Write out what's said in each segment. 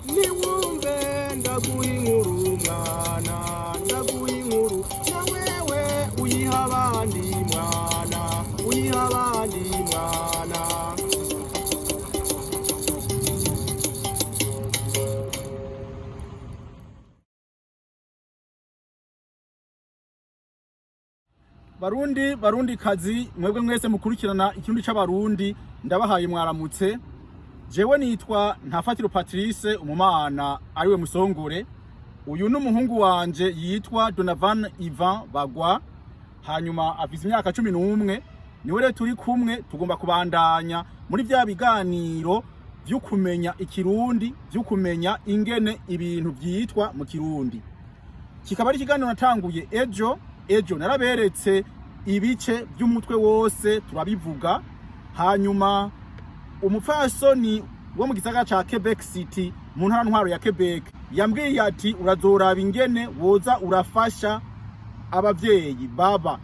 niwumve ndaguha inkuru mwana ndaguha inkuru na wewe uyiha abandi mwana uyiha abandi mwana. Barundi kazi mwebwe mwese mukurikirana ikirundi c'abarundi ndabahaye mwaramutse. Jewe nitwa Ntafatiro Patrice umumana ariwe musongore. Uyu n'umuhungu wanje yitwa Donovan Ivan Bagwa, hanyuma afise imyaka 11. Niwe rero turi kumwe tugomba kubandanya muri vya biganiro vy'ukumenya ikirundi, vy'ukumenya ingene ibintu vyitwa mu kirundi. Kikaba ari ikiganiro natanguye ejo naraberetse ibice by'umutwe wose turabivuga. Hanyuma umupfasoni wo mu gisagara ca Quebec City mu ntara ntwaro ya Quebec yambwiye ati urazoraba ingene woza urafasha abavyeyi baba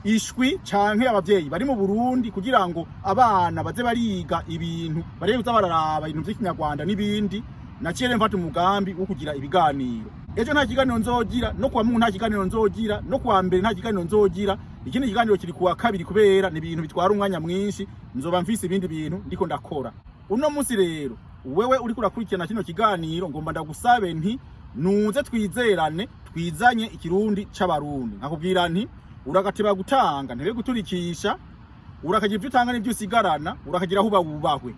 ishwi canke abavyeyi bari mu Burundi kugira ngo abana baze bariga ibintu barekuza bararaba ibintu vy'ikinyarwanda n'ibindi. Naciye mfata umugambi wo kugira ibiganiro. Ejo nta kiganiro nzogira, no kuwa Mungu nta kiganiro nzogira, no kuwa mbere nta kiganiro nzogira. Ikindi kiganiro kiri kuwa kabiri kubera ni ibintu bitwara umwanya mwinshi, nzoba mfise ibindi bintu ndiko ndakora. Uno munsi rero wewe uri kurakurikirana kino kiganiro ngomba ndagusabe nti nuze twizerane twizanye ikirundi c'abarundi. Nkakubwira nti uragateba gutanga ntebe guturikisha, urakagira ivyo utanga n'ivyo usigarana, urakagira aho ubahwe.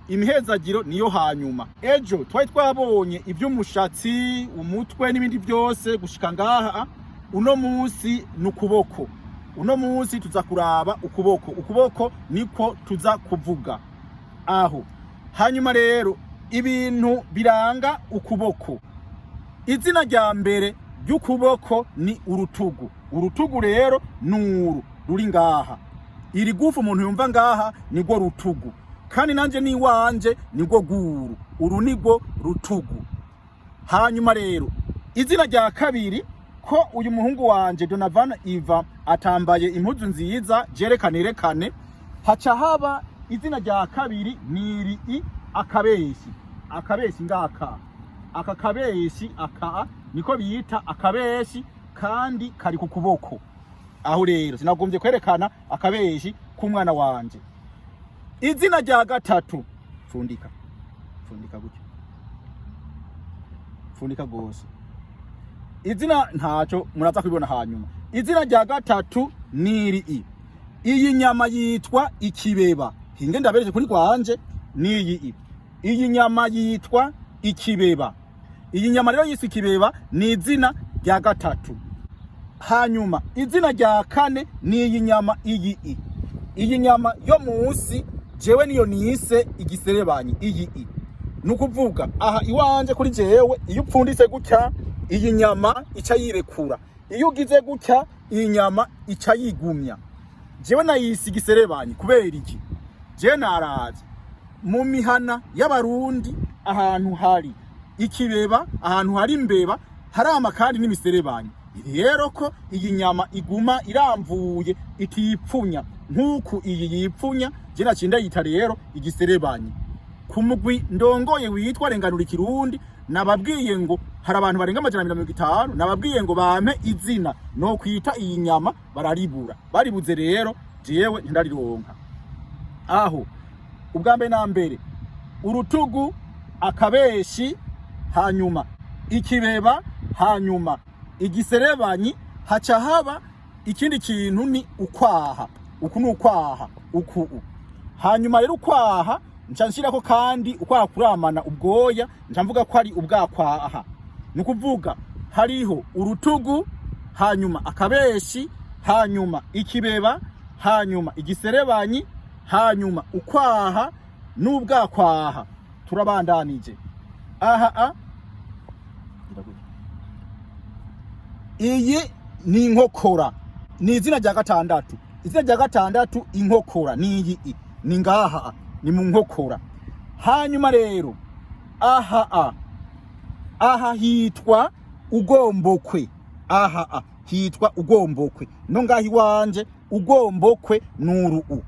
Imihezagiro niyo hanyuma. Ejo twari twabonye ivy'umushatsi, umutwe n'ibindi byose gushika ngaha. Uno munsi n'ukuboko. Uno munsi tuza kuraba ukuboko. Ukuboko niko tuza kuvuga aho. Hanyuma rero ibintu biranga ukuboko. Izina rya mbere ry'ukuboko ni urutugu. Urutugu rero nuru ruri ngaha. Iri gufu umuntu yumva ngaha nigwo rutugu. Kandi nanje ni wanje nigwo guru. Uru nigwo rutugu. Hanyuma rero izina rya kabiri ko uyu muhungu wanje Donovan Ivan atambaye impuzu nziza jerekane haca haba izina rya kabiri niri akabeshi. Akabeshi ngaka. Akabeshi aka niko biyita akabeshi kandi kari ku kuboko. Aho rero sinagombye kwerekana akabeshi k'umwana wanje. Izina rya gatatu fundika gutyo. Fundika gose. Izina ntaco muraza kubibona hanyuma. Izina rya gatatu niri iyi nyama yitwa ikibeba. Hinge ndabereje kuri kwanje niyi. Iyi nyama yitwa ikibeba. Iyi nyama rero yitwa ikibeba ni izina rya gatatu. Hanyuma izina rya kane ni iyi nyama iyi. Iyi nyama yo munsi jewe niyo nise igiserebanyi iyi. Nukuvuga aha iwanje kuri jewe iyo upfundise gutya iyi nyama ica yirekura. Iyo ugize gutya iyi nyama ica yigumya. Jewe nayise igiserebanyi kubera iki? Je naraje mu mihana y'abarundi ahantu hari ikibeba, ahantu hari imbeba, harama kandi n'imiserebanyi. Rero ko iyi nyama iguma iramvuye itipfunya nkuko iyi yipfunya, je nacinda yita rero igiserebanyi. Kumugwi ndongoye witwa renganura ikirundi nababwiye ngo hari abantu barenga 150, nababwiye ngo bampe izina no kwita iyi nyama bararibura. Baribuze rero jewe ndarironka. Aho ubwambe na mbere urutugu, akabeshi, hanyuma ikibeba, hanyuma igiserebanyi, haca haba ikindi kintu ni ukwaha. Uku n'ukwaha uku. Hanyuma rero ukwaha ncanshirako kandi ukwaha kuramana ubwoya, ncamvuga ko ari ubgakwaha. Nukuvuga hariho urutugu, hanyuma akabeshi, hanyuma ikibeba, hanyuma igiserebanyi, hanyuma ukwaha n'ubgakwaha. Turabandanije. Iyi ni inkokora. Ni izina rya gatandatu. Izina rya gatandatu inkokora ni iyi. Ni ngaha ni mu nkokora. Hanyuma rero aha hitwa Urwombokwe. Hitwa Urwombokwe. No ngahi wanje Urwombokwe nuru.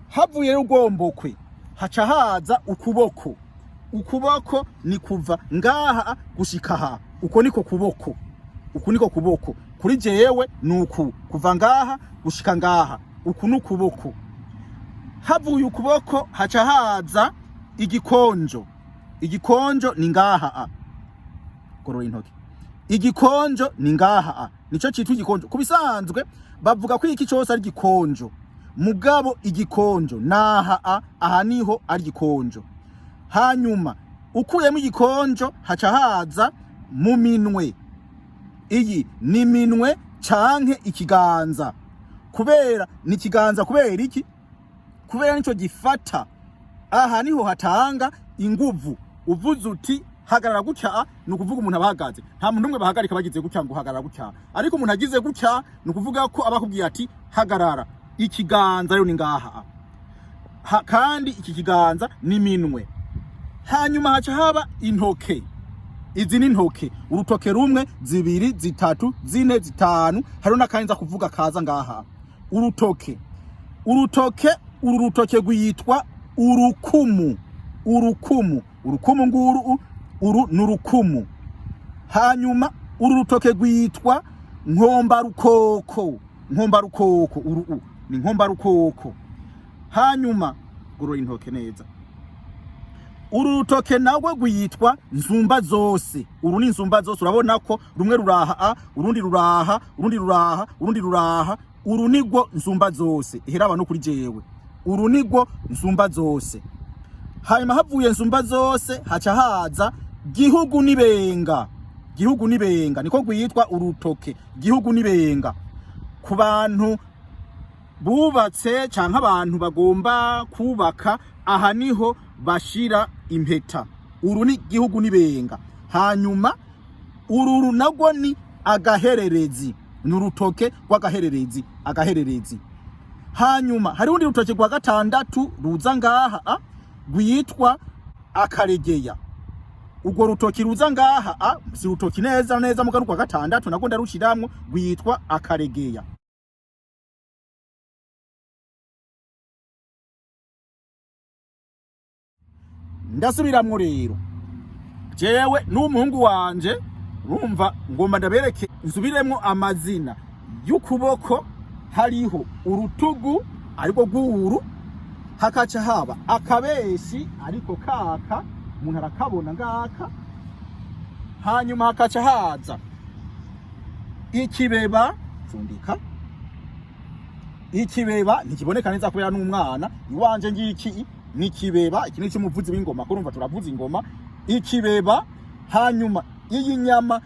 Havuye Urwombokwe haca haza ukuboko. ukuboko ni kuva ngaha gushika aha, uko niko kuboko, uku niko kuboko. Kuri jewe nuku kuva ngaha gushika ngaha, uku nukuboko. Havuye ukuboko haca haza igikonjo. Igikonjo ni ngaha, gorora intoke. Igikonjo ni ngaha, nico citwa igikonjo. Kubisanzwe bavuga ko iki cyose ari igikonjo, mugabo igikonjo naha aha niho ari igikonjo. Hanyuma ukuyemo igikonjo haca haza mu minwe. Iyi ni minwe canke ikiganza. Kubera ni ikiganza kubera iki? Kubera nico gifata. Aha niho hatanga inguvu. Uvuze uti hagarara gutya, nukuvuga umuntu abahagaze. Nta muntu umwe bahagarika bagize gutya ngo hagarara gutya. Ariko umuntu agize gutya nukuvuga ko abakubwiye ati hagarara. Ikiganza rero ni ngaha. Kandi iki kiganza ni minwe. Hanyuma haca haba intoke. Izi ni intoke. Urutoke rumwe, zibiri, zitatu, zine, zitanu. Hariho n'akandi nza kuvuga kaza ngaha. Urutoke. Urutoke, uru rutoke rwitwa urukumu. Urukumu. Urukumu nguru, uru nurukumu. Hanyuma uru rutoke rwitwa Nkombarukoko. Nkombarukoko, uru ni Nkombarukoko. Hanyuma gorora intoke neza. Uru rutoke nawe rwitwa Nsumbazose. Uru ni Nsumbazose. Urabona ko rumwe ruraha, urundi ruraha, urundi ruraha, urundi ruraha. Uru nigwo Nsumbazose. Ihera no kuri jewe. Uru nigwo Nsumbazose. Hanyuma havuye Nsumbazose haca haza Gihugunibenga. Gihugunibenga niko rwitwa urutoke. Gihugunibenga. Ku bantu bubatse canke abantu bagomba kubaka, aha niho bashira impeta. Uru ni Gihugunibenga. Hanyuma uru nagwo ni Agahérerezi. Nurutoke rw'Agahérerezi. Agahérerezi. Hanyuma hari undi rutoke rwa gatandatu ruza ngaha rwitwa Akaregeya. Urwo rutoki ruza ngaha si rutoki neza neza muga rwa gatandatu nako ndarushiramwo rwitwa Akaregeya. Ndasubiramwo rero. Jewe n'umuhungu wanje urumva ngomba ndabereke nsubiremwo amazina y'ukuboko. Hariho urutugu ariko rw'uru, hakaca haba akabeshi ariko kaka umuntu arakabona ngaka. Hanyuma hakaca haza ikibeba, fundika. Ikibeba ntikiboneka neza kubera n'umwana iwanje ngiki ni ikibeba. Iki ni cy'umuvuzi w'ingoma, kurumva turavuza ingoma. Ikibeba. Hanyuma iyi nyama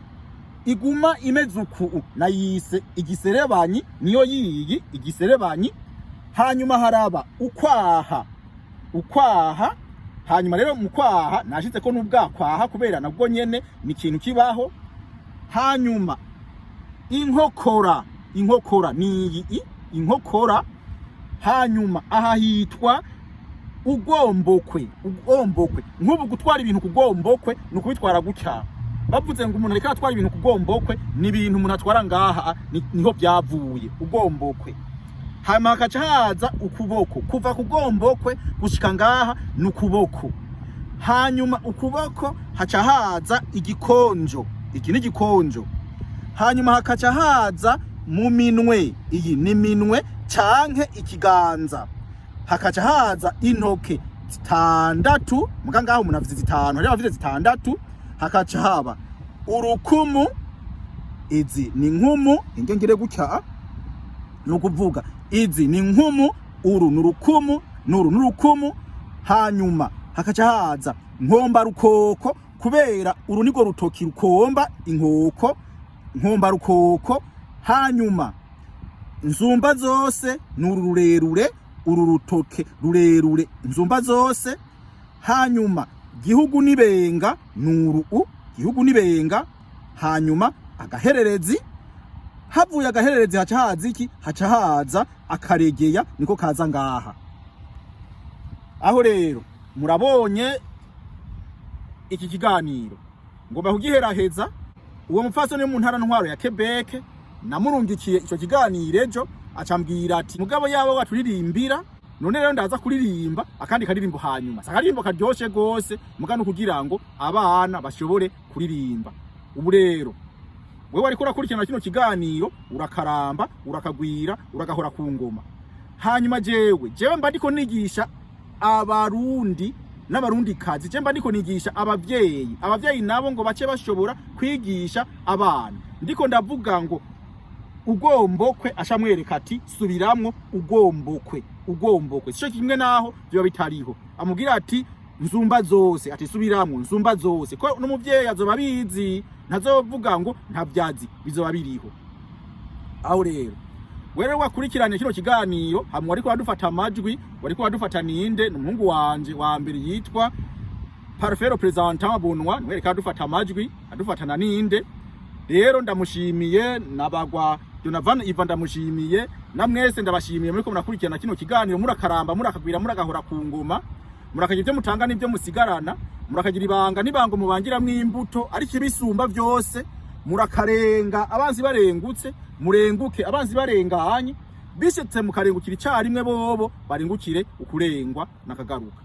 iguma imeze uku nayise Igiserébanyi, niyo yiyi Igiserébanyi. Hanyuma haraba ukwaha. Ukwaha. Hanyuma rero mukwaha nashitse ko n'ubgakwaha kubera nabwo nyene ni ikintu kibaho. Hanyuma inkokora. Inkokora ni iyi Inkokora. Hanyuma aha hitwa Urwombokwe. Urwombokwe nk'ubu gutwara ibintu ku Rwombokwe nukubitwara gutya. Bavuze ngo umuntu ariko atwara ibintu ku Rwombokwe ni ibintu umuntu atwara ngaha niho byavuye Urwombokwe. Hanyuma hakaca haza ukuboko. Kuva ku Rwombokwe gushika ngaha ni ukuboko. Hanyuma ukuboko haca haza igikonjo. Iki ni igikonjo. Hanyuma hakaca haza mu minwe. Iyi ni minwe canke ikiganza. Hakaca haza intoke zitandatu. Muga ngaho umuntu avuze zitanu, hari abavuze zitandatu. Hakaca haba urukumu. Izi ni nkumu. Ingengere gutya nukuvuga izi ni nkumu, uru nurukumu, nuru nurukumu. Hanyuma hakaca haza Nkombarukoko kubera uru niko rutoki rukomba inkoko. Nkombarukoko. Hanyuma Nsumbazose nuru rurerure, uru rutoke rurerure Nsumbazose. Hanyuma Gihugunibenga nuru Gihugunibenga. Hanyuma Agahérerezi. Havuye Agahérerezi haca haza iki? Haca haza Akaregeya niko kaza ngaha. Aho rero murabonye iki kiganiro ngomba kugiheraheza. Uwo mupfasoni mu ntara ntwaro ya Quebec namurungikiye ico kiganiro ejo acambwira ati mugabo yabo baturirimbira none rero ndaza kuririmba akandi karirimbo hanyuma sakaririmbo karyoshe gose mugano kugira ngo abana bashobore kuririmba. Ubu rero wewe ariko urakurikirana kino kiganiro urakaramba urakagwira uragahora ku ngoma. Hanyuma jewe mba ndiko nigisha abarundi n'abarundi kazi, je mba ndiko nigisha abavyeyi nabo ngo bace bashobora kwigisha abana. Ndiko ndavuga ngo Urwombokwe ashamwereka ati subiramwo Urwombokwe sico kimwe naho byo bitariho, amubwira ati Nsumbazose ati subiramwo Nsumbazose, ko n'umuvyeyi azoba bizi ntazovuga ngo ntavyazi bizoba biriho. Aho rero wewe wakurikiranye kino kiganiro hamwe wariko wadufata amajwi, wariko wadufata ninde n'umuhungu wanje wa mbere yitwa Parfait Presentant Bonwa, niwe adufata amajwi adufatana ninde. Rero ndamushimiye nabagwa Donavan Ivan, ndamushimiye namwese ndabashimiye muri ko murakurikirana kino kiganiro, murakaramba murakagwira muragahora ku ngoma, murakagira ibyo mutanga n'ibyo musigarana, murakagira ibanga nibango mubangiramwo imbuto ari kibisumba byose, murakarenga abanzi barengutse murenguke abanzi barenganye, bishetse mukarengukira icyarimwe bobo barengukire ukurengwa nakagaruka.